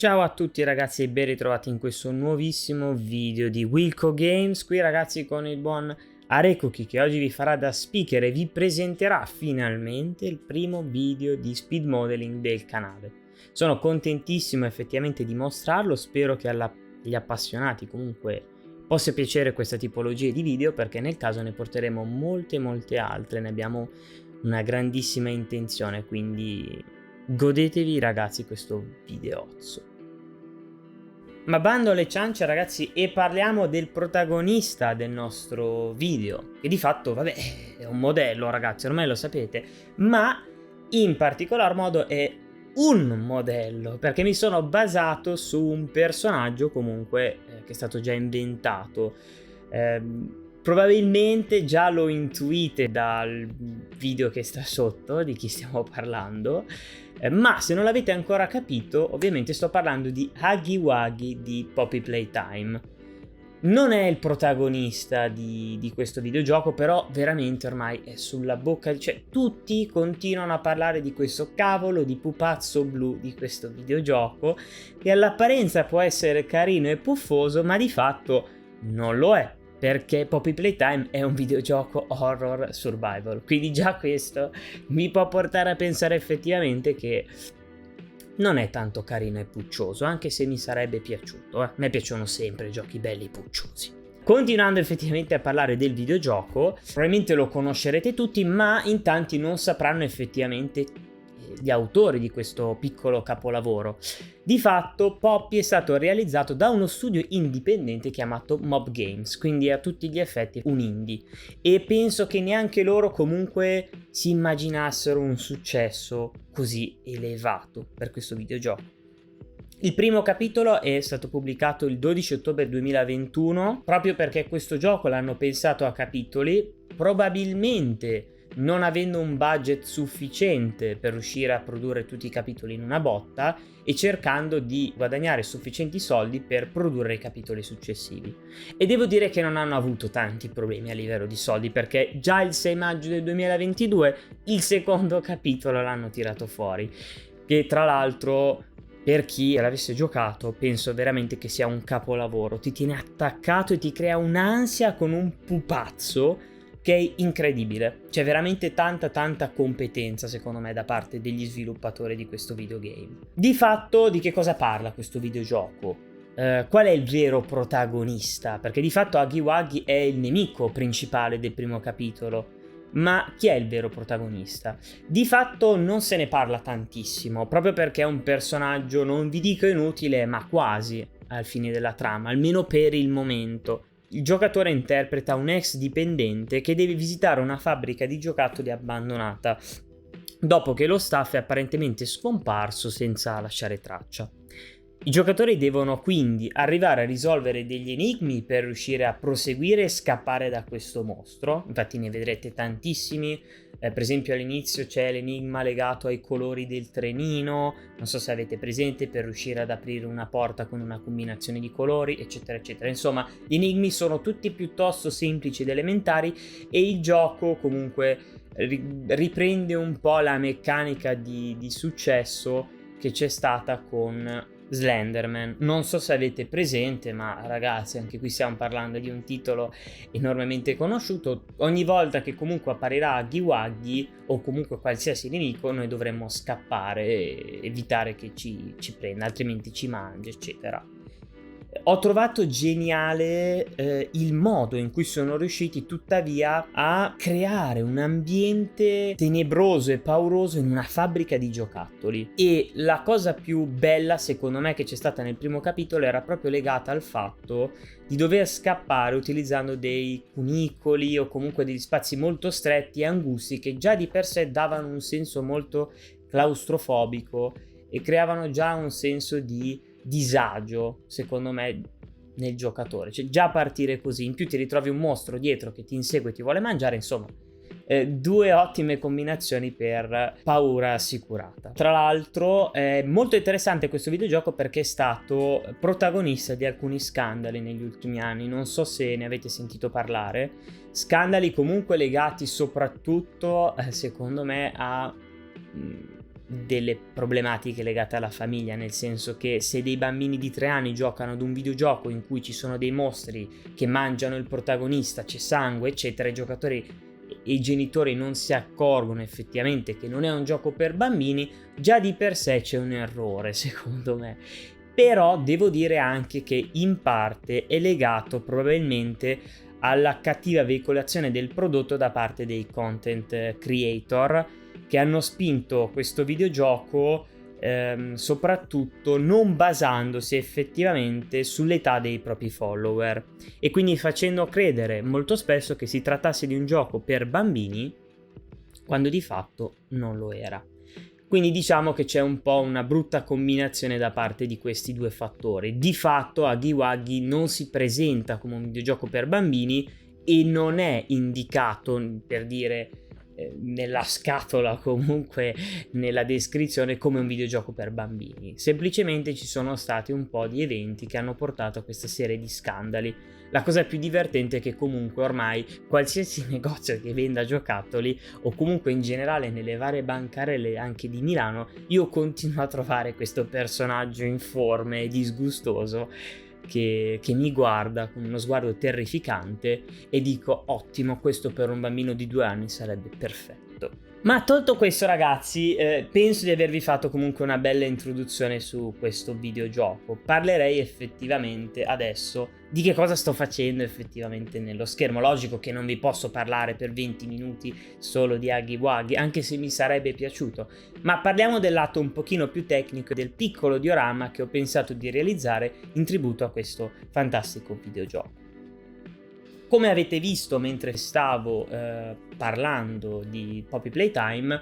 Ciao a tutti ragazzi e ben ritrovati in questo nuovissimo video di Wilco Games. Qui ragazzi con il buon Arekoki che oggi vi farà da speaker e vi presenterà finalmente il primo video di speed modeling del canale. Sono contentissimo effettivamente di mostrarlo, spero che agli appassionati comunque possa piacere questa tipologia di video, perché nel caso ne porteremo molte altre, ne abbiamo una grandissima intenzione, quindi godetevi ragazzi questo videozzo. Ma bando alle ciance ragazzi, e parliamo del protagonista del nostro video, che di fatto vabbè è un modello ragazzi, ormai lo sapete, ma in particolar modo è un modello, perché mi sono basato su un personaggio comunque che è stato già inventato. Probabilmente già lo intuite dal video che sta sotto di chi stiamo parlando, ma se non l'avete ancora capito, ovviamente sto parlando di Huggy Wuggy di Poppy Playtime. Non è il protagonista di questo videogioco, però veramente ormai è sulla bocca, cioè tutti continuano a parlare di questo cavolo di pupazzo blu di questo videogioco, che all'apparenza può essere carino e puffoso, ma di fatto non lo è, perché Poppy Playtime è un videogioco horror survival, quindi già questo mi può portare a pensare effettivamente che non è tanto carino e puccioso, anche se mi sarebbe piaciuto. A me piacciono sempre i giochi belli e pucciosi. Continuando effettivamente a parlare del videogioco, probabilmente lo conoscerete tutti, ma in tanti non sapranno effettivamente gli autori di questo piccolo capolavoro. Di fatto Poppy è stato realizzato da uno studio indipendente chiamato Mob Games, quindi a tutti gli effetti un indie, e penso che neanche loro comunque si immaginassero un successo così elevato per questo videogioco. Il primo capitolo è stato pubblicato il 12 ottobre 2021, proprio perché questo gioco l'hanno pensato a capitoli, probabilmente non avendo un budget sufficiente per riuscire a produrre tutti i capitoli in una botta e cercando di guadagnare sufficienti soldi per produrre i capitoli successivi. E devo dire che non hanno avuto tanti problemi a livello di soldi, perché già il 6 maggio del 2022 il secondo capitolo l'hanno tirato fuori, che tra l'altro per chi l'avesse giocato penso veramente che sia un capolavoro. Ti tiene attaccato e ti crea un'ansia con un pupazzo che è incredibile. C'è veramente tanta competenza secondo me da parte degli sviluppatori di questo videogame. Di fatto di che cosa parla questo videogioco? Qual è il vero protagonista? Perché di fatto Huggy Wuggy è il nemico principale del primo capitolo, ma chi è il vero protagonista? Di fatto non se ne parla tantissimo, proprio perché è un personaggio, non vi dico inutile, ma quasi al fine della trama, almeno per il momento. Il giocatore interpreta un ex dipendente che deve visitare una fabbrica di giocattoli abbandonata, dopo che lo staff è apparentemente scomparso senza lasciare traccia. I giocatori devono quindi arrivare a risolvere degli enigmi per riuscire a proseguire e scappare da questo mostro. Infatti ne vedrete tantissimi, per esempio all'inizio c'è l'enigma legato ai colori del trenino, non so se avete presente, per riuscire ad aprire una porta con una combinazione di colori, eccetera eccetera. Insomma, gli enigmi sono tutti piuttosto semplici ed elementari, e il gioco comunque riprende un po' la meccanica di successo che c'è stata con Slenderman. Non so se avete presente, ma ragazzi, anche qui stiamo parlando di un titolo enormemente conosciuto. Ogni volta che comunque apparirà Huggy Wuggy o comunque qualsiasi nemico, noi dovremmo scappare e evitare che ci prenda, altrimenti ci mangia, eccetera. Ho trovato geniale il modo in cui sono riusciti tuttavia a creare un ambiente tenebroso e pauroso in una fabbrica di giocattoli, e la cosa più bella secondo me che c'è stata nel primo capitolo era proprio legata al fatto di dover scappare utilizzando dei cunicoli o comunque degli spazi molto stretti e angusti, che già di per sé davano un senso molto claustrofobico e creavano già un senso di disagio secondo me nel giocatore. Cioè già partire così, in più ti ritrovi un mostro dietro che ti insegue e ti vuole mangiare, insomma due ottime combinazioni per paura assicurata. Tra l'altro è molto interessante questo videogioco perché è stato protagonista di alcuni scandali negli ultimi anni, non so se ne avete sentito parlare, scandali comunque legati soprattutto secondo me a delle problematiche legate alla famiglia, nel senso che se dei bambini di 3 anni giocano ad un videogioco in cui ci sono dei mostri che mangiano il protagonista, c'è sangue eccetera, i giocatori e i genitori non si accorgono effettivamente che non è un gioco per bambini, già di per sé c'è un errore secondo me. Però devo dire anche che in parte è legato probabilmente alla cattiva veicolazione del prodotto da parte dei content creator, che hanno spinto questo videogioco soprattutto non basandosi effettivamente sull'età dei propri follower, e quindi facendo credere molto spesso che si trattasse di un gioco per bambini quando di fatto non lo era. Quindi diciamo che c'è un po' una brutta combinazione da parte di questi due fattori. Di fatto Huggy Wuggy non si presenta come un videogioco per bambini e non è indicato, per dire, nella scatola, comunque nella descrizione, come un videogioco per bambini. Semplicemente ci sono stati un po' di eventi che hanno portato a questa serie di scandali. La cosa più divertente è che comunque ormai qualsiasi negozio che venda giocattoli, o comunque in generale nelle varie bancarelle anche di Milano, io continuo a trovare questo personaggio informe e disgustoso che mi guarda con uno sguardo terrificante e dico: ottimo, questo per un bambino di 2 anni sarebbe perfetto. Ma tolto questo ragazzi, penso di avervi fatto comunque una bella introduzione su questo videogioco. Parlerei effettivamente adesso di che cosa sto facendo effettivamente nello schermo. Logico che non vi posso parlare per 20 minuti solo di Huggy Wuggy, anche se mi sarebbe piaciuto, ma parliamo del lato un pochino più tecnico del piccolo diorama che ho pensato di realizzare in tributo a questo fantastico videogioco. Come avete visto mentre stavo parlando di Poppy Playtime,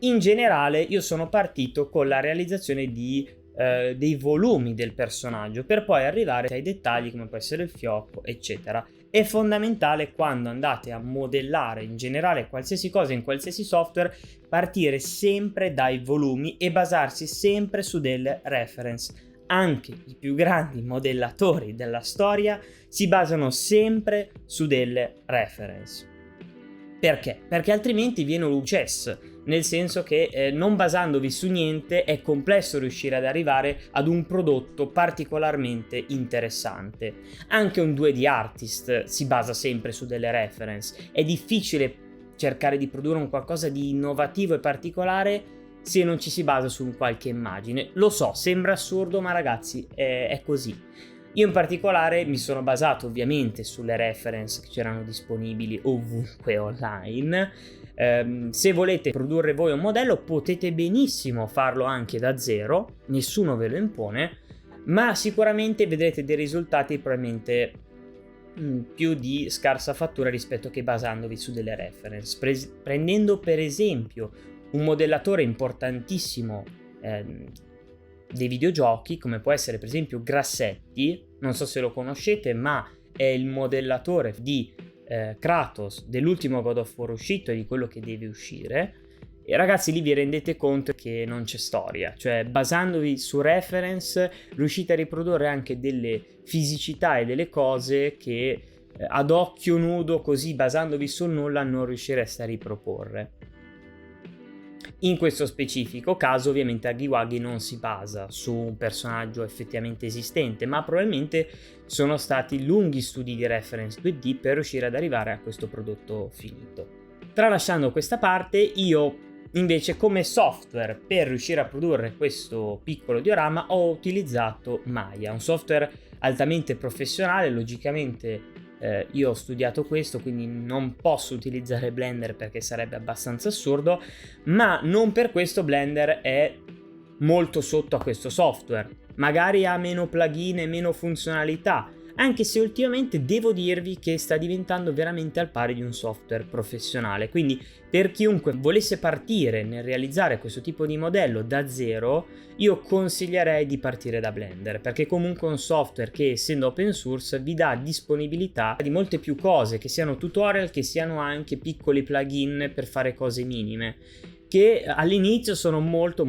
in generale io sono partito con la realizzazione dei volumi del personaggio, per poi arrivare ai dettagli come può essere il fiocco eccetera. È fondamentale, quando andate a modellare in generale qualsiasi cosa in qualsiasi software, partire sempre dai volumi e basarsi sempre su delle reference. Anche i più grandi modellatori della storia si basano sempre su delle reference. Perché? Perché altrimenti viene un chess, nel senso che non basandovi su niente è complesso riuscire ad arrivare ad un prodotto particolarmente interessante. Anche un 2D artist si basa sempre su delle reference. È difficile cercare di produrre un qualcosa di innovativo e particolare se non ci si basa su un qualche immagine. Lo so, sembra assurdo, ma ragazzi è così. Io in particolare mi sono basato ovviamente sulle reference che c'erano disponibili ovunque online. Se volete produrre voi un modello potete benissimo farlo anche da zero, nessuno ve lo impone, ma sicuramente vedrete dei risultati probabilmente più di scarsa fattura rispetto che basandovi su delle reference. Prendendo per esempio un modellatore importantissimo dei videogiochi, come può essere per esempio Grassetti, non so se lo conoscete, ma è il modellatore di Kratos dell'ultimo God of War uscito e di quello che deve uscire. E ragazzi, lì vi rendete conto che non c'è storia, cioè basandovi su reference riuscite a riprodurre anche delle fisicità e delle cose che ad occhio nudo, così basandovi sul nulla, non riuscireste a riproporre. In questo specifico caso ovviamente Huggy Wuggy non si basa su un personaggio effettivamente esistente, ma probabilmente sono stati lunghi studi di reference 2D per riuscire ad arrivare a questo prodotto finito. Tralasciando questa parte, io invece come software per riuscire a produrre questo piccolo diorama ho utilizzato Maya, un software altamente professionale. Logicamente io ho studiato questo, quindi non posso utilizzare Blender perché sarebbe abbastanza assurdo, ma non per questo Blender è molto sotto a questo software. Magari ha meno plugin e meno funzionalità, anche se ultimamente devo dirvi che sta diventando veramente al pari di un software professionale. Quindi per chiunque volesse partire nel realizzare questo tipo di modello da zero, io consiglierei di partire da Blender, perché comunque è un software che, essendo open source, vi dà disponibilità di molte più cose, che siano tutorial, che siano anche piccoli plugin per fare cose minime, che all'inizio sono molto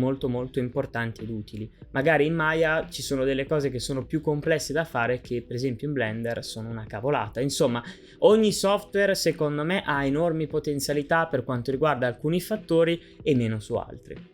importanti ed utili. Magari in Maya ci sono delle cose che sono più complesse da fare che per esempio in Blender sono una cavolata. Insomma, ogni software secondo me ha enormi potenzialità per quanto riguarda alcuni fattori e meno su altri.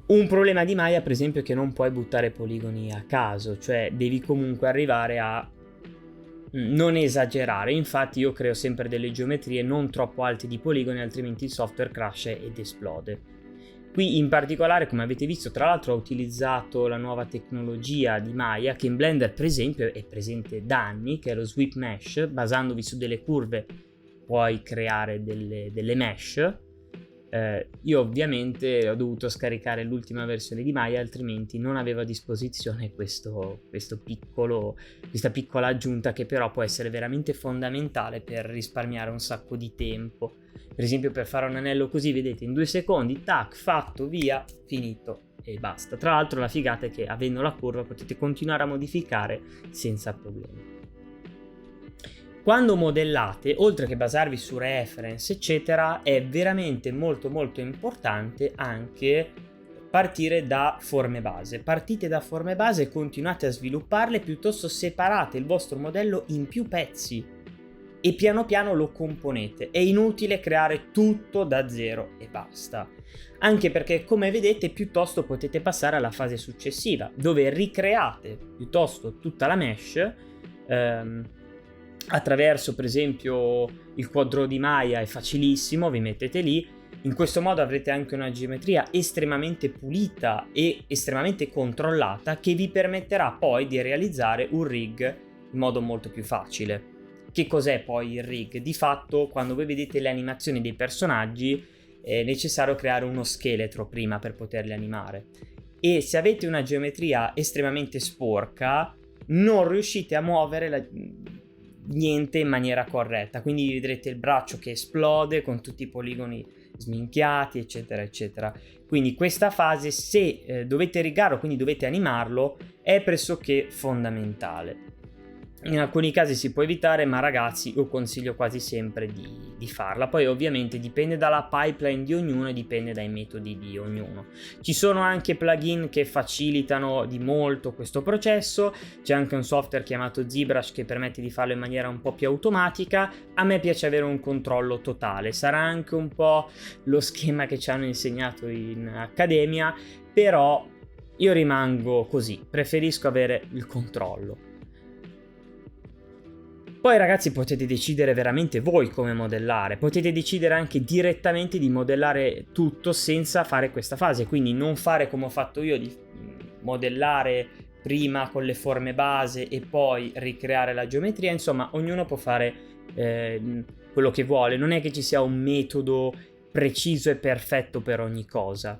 Un problema di Maya, per esempio, è che non puoi buttare poligoni a caso, cioè devi comunque arrivare a non esagerare. Infatti io creo sempre delle geometrie non troppo alte di poligoni, altrimenti il software crasha ed esplode. Qui in particolare, come avete visto, tra l'altro ho utilizzato la nuova tecnologia di Maya, che in Blender per esempio è presente da anni, che è lo Sweep Mesh. Basandovi su delle curve puoi creare delle mesh. Io ovviamente ho dovuto scaricare l'ultima versione di Maya, altrimenti non avevo a disposizione questa piccola aggiunta, che però può essere veramente fondamentale per risparmiare un sacco di tempo. Per esempio, per fare un anello così, vedete, in 2 secondi, tac, fatto, via, finito e basta. Tra l'altro la figata è che avendo la curva potete continuare a modificare senza problemi. Quando modellate, oltre che basarvi su reference eccetera, è veramente molto molto importante anche partire da forme base. Partite da forme base e continuate a svilupparle, piuttosto separate il vostro modello in più pezzi e piano piano lo componete. È inutile creare tutto da zero e basta, anche perché, come vedete, piuttosto potete passare alla fase successiva, dove ricreate piuttosto tutta la mesh attraverso, per esempio, il quadro di Maya. È facilissimo, vi mettete lì. In questo modo avrete anche una geometria estremamente pulita e estremamente controllata, che vi permetterà poi di realizzare un rig in modo molto più facile. Che cos'è poi il rig? Di fatto, quando voi vedete le animazioni dei personaggi, è necessario creare uno scheletro prima per poterli animare. E se avete una geometria estremamente sporca, non riuscite a muovere niente in maniera corretta. Quindi vedrete il braccio che esplode con tutti i poligoni sminchiati, eccetera, eccetera. Quindi questa fase, se dovete rigarlo, quindi dovete animarlo, è pressoché fondamentale. In alcuni casi si può evitare, ma ragazzi, io consiglio quasi sempre di farla. Poi ovviamente dipende dalla pipeline di ognuno e dipende dai metodi di ognuno. Ci sono anche plugin che facilitano di molto questo processo. C'è anche un software chiamato ZBrush che permette di farlo in maniera un po' più automatica. A me piace avere un controllo totale. Sarà anche un po' lo schema che ci hanno insegnato in accademia, però io rimango così, preferisco avere il controllo. Poi ragazzi, potete decidere veramente voi come modellare, potete decidere anche direttamente di modellare tutto senza fare questa fase, quindi non fare come ho fatto io, di modellare prima con le forme base e poi ricreare la geometria. Insomma, ognuno può fare quello che vuole, non è che ci sia un metodo preciso e perfetto per ogni cosa.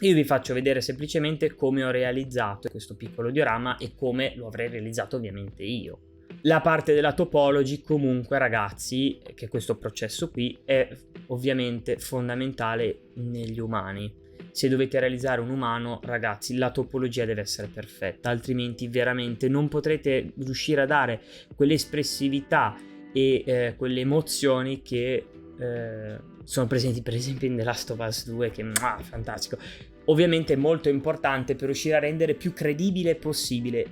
Io vi faccio vedere semplicemente come ho realizzato questo piccolo diorama e come lo avrei realizzato ovviamente io. La parte della topology, comunque ragazzi, che questo processo qui è ovviamente fondamentale negli umani. Se dovete realizzare un umano, ragazzi, la topologia deve essere perfetta, altrimenti veramente non potrete riuscire a dare quell'espressività e quelle emozioni che sono presenti per esempio in The Last of Us 2, che è fantastico. Ovviamente è molto importante per riuscire a rendere più credibile possibile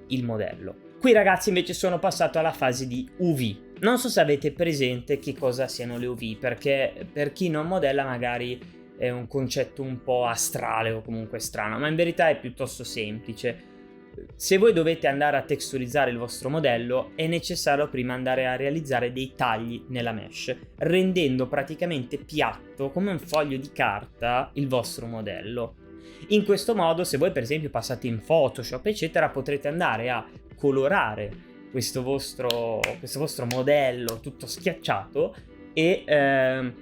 il modello. Qui ragazzi invece sono passato alla fase di UV. Non so se avete presente che cosa siano le UV, perché per chi non modella magari è un concetto un po' astrale o comunque strano, ma in verità è piuttosto semplice. Se voi dovete andare a texturizzare il vostro modello, è necessario prima andare a realizzare dei tagli nella mesh, rendendo praticamente piatto, come un foglio di carta, il vostro modello. In questo modo, se voi per esempio passate in Photoshop eccetera, potrete andare a colorare questo vostro modello tutto schiacciato e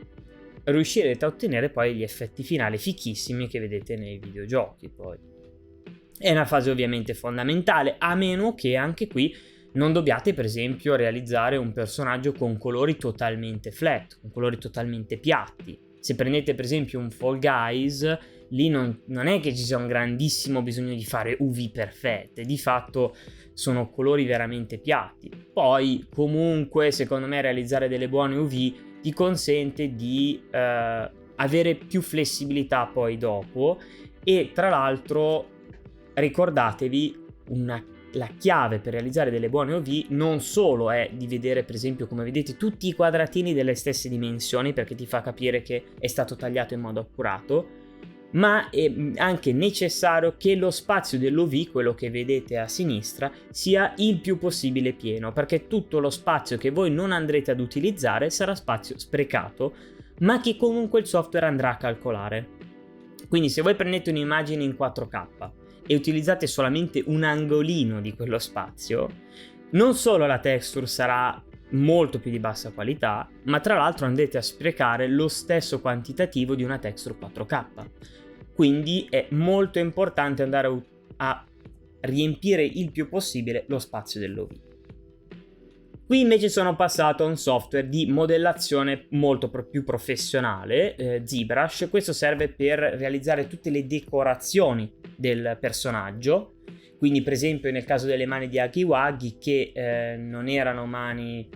riuscirete a ottenere poi gli effetti finali fichissimi che vedete nei videogiochi. Poi è una fase ovviamente fondamentale, a meno che anche qui non dobbiate per esempio realizzare un personaggio con colori totalmente flat, con colori totalmente piatti. Se prendete per esempio un Fall Guys, lì non è che ci sia un grandissimo bisogno di fare UV perfette, di fatto sono colori veramente piatti. Poi comunque secondo me realizzare delle buone UV ti consente di avere più flessibilità poi dopo, e tra l'altro ricordatevi la chiave per realizzare delle buone UV non solo è di vedere per esempio, come vedete, tutti i quadratini delle stesse dimensioni, perché ti fa capire che è stato tagliato in modo accurato, ma è anche necessario che lo spazio dell'OV, quello che vedete a sinistra, sia il più possibile pieno, perché tutto lo spazio che voi non andrete ad utilizzare sarà spazio sprecato, ma che comunque il software andrà a calcolare. Quindi se voi prendete un'immagine in 4K e utilizzate solamente un angolino di quello spazio, non solo la texture sarà molto più di bassa qualità, ma tra l'altro andrete a sprecare lo stesso quantitativo di una texture 4K. Quindi è molto importante andare a riempire il più possibile lo spazio dell'OV. Qui invece sono passato a un software di modellazione molto più professionale, ZBrush. Questo serve per realizzare tutte le decorazioni del personaggio. Quindi per esempio nel caso delle mani di Huggy Wuggy, che non erano mani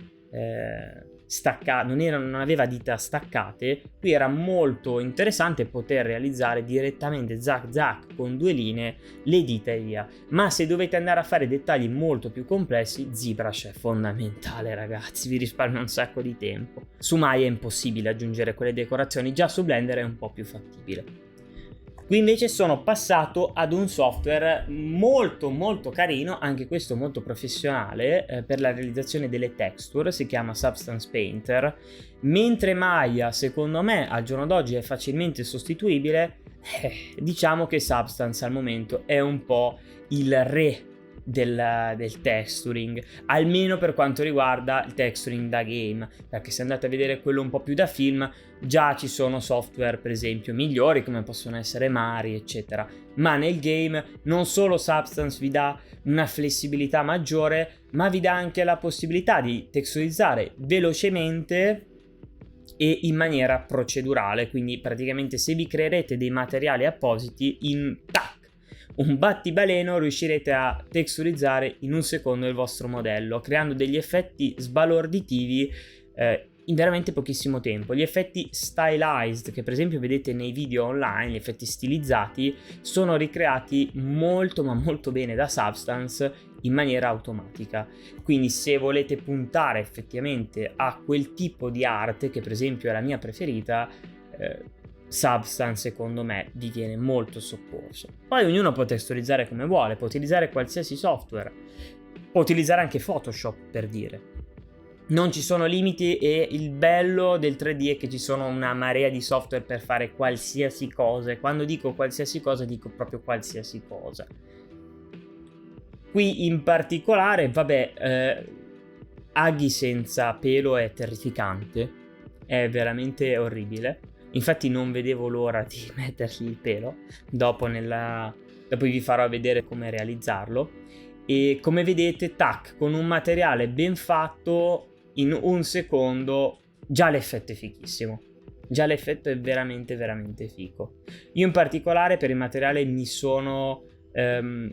staccate, non aveva dita staccate, qui era molto interessante poter realizzare direttamente zac zac con 2 linee le dita e via. Ma se dovete andare a fare dettagli molto più complessi, ZBrush è fondamentale, ragazzi, vi risparmia un sacco di tempo. Su Maya è impossibile aggiungere quelle decorazioni, già su Blender è un po' più fattibile. Qui invece sono passato ad un software molto carino, anche questo molto professionale, per la realizzazione delle texture, si chiama Substance Painter. Mentre Maya, secondo me, al giorno d'oggi è facilmente sostituibile, diciamo che Substance al momento è un po' il re del texturing, almeno per quanto riguarda il texturing da game, perché se andate a vedere quello un po' più da film, già ci sono software per esempio migliori come possono essere Mari eccetera, ma nel game non solo Substance vi dà una flessibilità maggiore, ma vi dà anche la possibilità di texturizzare velocemente e in maniera procedurale. Quindi praticamente se vi creerete dei materiali appositi, in un battibaleno riuscirete a texturizzare in un secondo il vostro modello, creando degli effetti sbalorditivi in veramente pochissimo tempo. Gli effetti stylized, che per esempio vedete nei video online, gli effetti stilizzati, sono ricreati molto bene da Substance in maniera automatica. Quindi se volete puntare effettivamente a quel tipo di arte, che per esempio è la mia preferita, Substance secondo me vi viene molto soccorso. Poi ognuno può texturizzare come vuole, può utilizzare qualsiasi software, può utilizzare anche Photoshop, per dire. Non ci sono limiti, e il bello del 3D è che ci sono una marea di software per fare qualsiasi cosa, e quando dico qualsiasi cosa dico proprio qualsiasi cosa. Qui in particolare, vabbè, Huggy senza pelo è terrificante, è veramente orribile. Infatti non vedevo l'ora di mettergli il pelo, dopo vi farò vedere come realizzarlo. E come vedete, tac, con un materiale ben fatto, in un secondo già l'effetto è fighissimo. Già l'effetto è veramente figo. Io in particolare per il materiale mi sono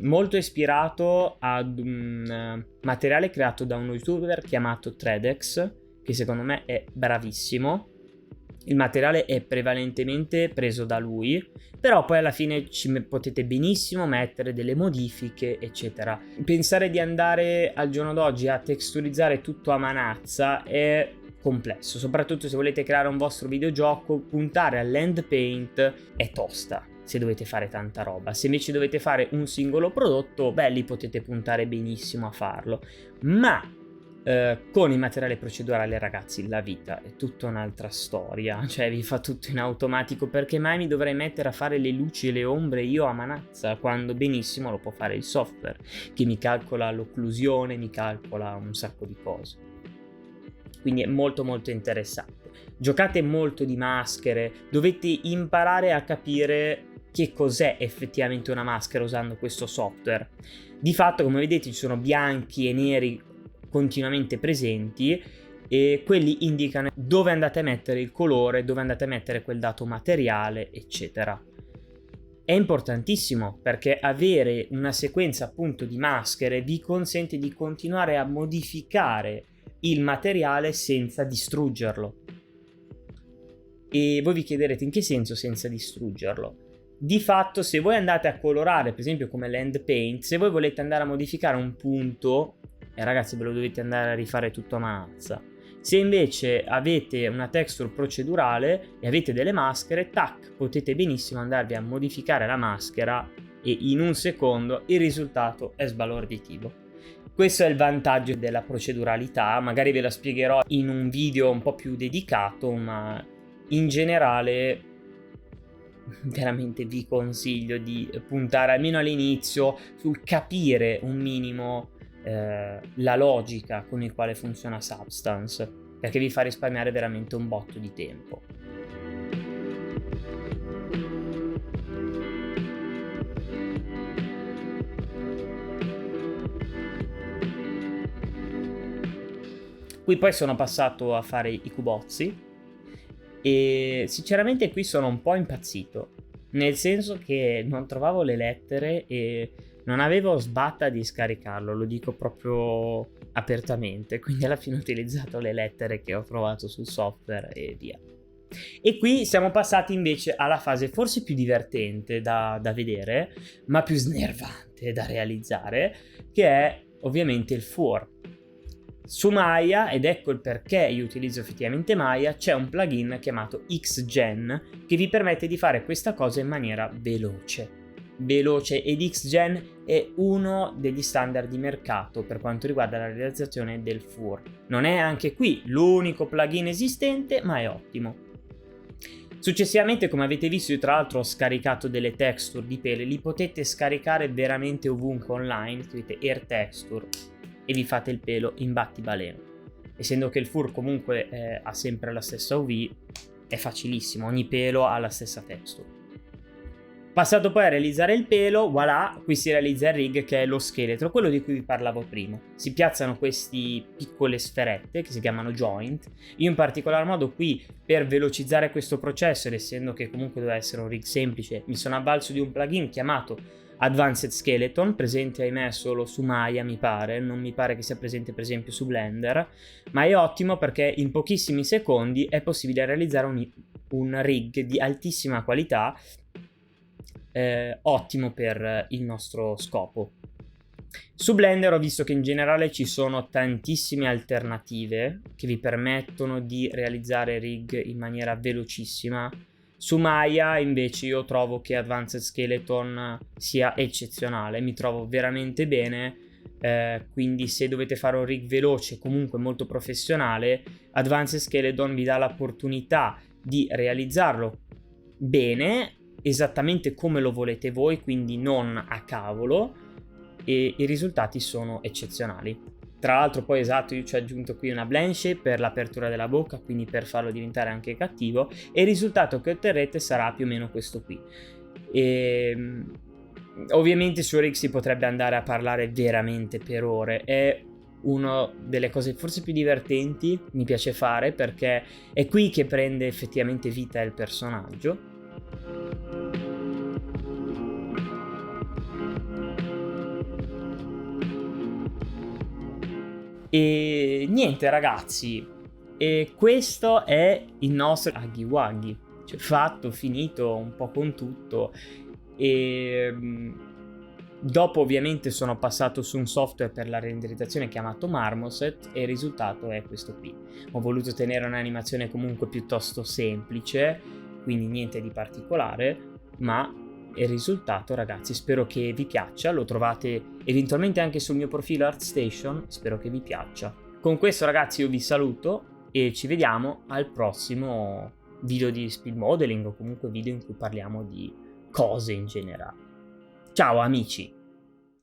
molto ispirato ad un materiale creato da un youtuber chiamato Tredex, che secondo me è bravissimo. Il materiale è prevalentemente preso da lui, però poi alla fine ci potete benissimo mettere delle modifiche, eccetera. Pensare di andare al giorno d'oggi a texturizzare tutto a manazza è complesso, soprattutto se volete creare un vostro videogioco. Puntare all'end paint è tosta se dovete fare tanta roba. Se invece dovete fare un singolo prodotto, beh, lì potete puntare benissimo a farlo. Ma con il materiale procedurale, ragazzi, la vita è tutta un'altra storia, cioè vi fa tutto in automatico. Perché mai mi dovrei mettere a fare le luci e le ombre io a manazza, quando benissimo lo può fare il software, che mi calcola l'occlusione, mi calcola un sacco di cose. Quindi è molto interessante. Giocate molto di maschere, dovete imparare a capire che cos'è effettivamente una maschera usando questo software. Di fatto, come vedete, ci sono bianchi e neri continuamente presenti, e quelli indicano dove andate a mettere il colore, dove andate a mettere quel dato materiale, eccetera. È importantissimo perché avere una sequenza appunto di maschere vi consente di continuare a modificare il materiale senza distruggerlo. E voi vi chiederete in che senso senza distruggerlo? Di fatto, se voi andate a colorare, per esempio come l'end paint, se voi volete andare a modificare un punto, ragazzi, ve lo dovete andare a rifare tutto a manazza. Se invece avete una texture procedurale e avete delle maschere, tac, potete benissimo andarvi a modificare la maschera e in un secondo il risultato è sbalorditivo. Questo è il vantaggio della proceduralità, magari ve la spiegherò in un video un po' più dedicato, ma in generale veramente vi consiglio di puntare almeno all'inizio sul capire un minimo la logica con il quale funziona Substance, perché vi fa risparmiare veramente un botto di tempo. Qui poi sono passato a fare i cubozzi e sinceramente qui sono un po' impazzito, nel senso che non trovavo le lettere e non avevo sbatta di scaricarlo, lo dico proprio apertamente, quindi alla fine ho utilizzato le lettere che ho trovato sul software e via. E qui siamo passati invece alla fase forse più divertente da vedere, ma più snervante da realizzare, che è ovviamente il FUR. Su Maya, ed ecco il perché io utilizzo effettivamente Maya, c'è un plugin chiamato Xgen che vi permette di fare questa cosa in maniera veloce ed Xgen è uno degli standard di mercato per quanto riguarda la realizzazione del FUR. Non è anche qui l'unico plugin esistente, ma è ottimo. Successivamente, come avete visto, io tra l'altro ho scaricato delle texture di peli, li potete scaricare veramente ovunque online, scrivete Air Texture e vi fate il pelo in battibaleno. Essendo che il FUR comunque ha sempre la stessa UV, è facilissimo, ogni pelo ha la stessa texture. Passato poi a realizzare il pelo, voilà, qui si realizza il rig che è lo scheletro, quello di cui vi parlavo prima. Si piazzano queste piccole sferette che si chiamano joint. Io in particolar modo qui, per velocizzare questo processo, ed essendo che comunque doveva essere un rig semplice, mi sono avvalso di un plugin chiamato Advanced Skeleton, presente ahimè solo su Maya mi pare, non mi pare che sia presente per esempio su Blender, ma è ottimo perché in pochissimi secondi è possibile realizzare un rig di altissima qualità, ottimo per il nostro scopo. Su Blender ho visto che in generale ci sono tantissime alternative che vi permettono di realizzare rig in maniera velocissima. Su Maya invece io trovo che Advanced Skeleton sia eccezionale, mi trovo veramente bene, quindi se dovete fare un rig veloce, comunque molto professionale, Advanced Skeleton vi dà l'opportunità di realizzarlo bene, esattamente come lo volete voi, quindi non a cavolo, e i risultati sono eccezionali. Tra l'altro poi esatto, io ci ho aggiunto qui una blanche per l'apertura della bocca, quindi per farlo diventare anche cattivo, e il risultato che otterrete sarà più o meno questo qui. Ovviamente su rig si potrebbe andare a parlare veramente per ore, è una delle cose forse più divertenti, mi piace fare perché è qui che prende effettivamente vita il personaggio. E niente ragazzi, e questo è il nostro Huggy Wuggy, cioè fatto, finito un po' con tutto. E dopo ovviamente sono passato su un software per la renderizzazione chiamato Marmoset e il risultato è questo qui. Ho voluto tenere un'animazione comunque piuttosto semplice, quindi niente di particolare, ma il risultato ragazzi spero che vi piaccia, lo trovate eventualmente anche sul mio profilo ArtStation, spero che vi piaccia. Con questo ragazzi io vi saluto e ci vediamo al prossimo video di speed modeling o comunque video in cui parliamo di cose in generale. Ciao amici!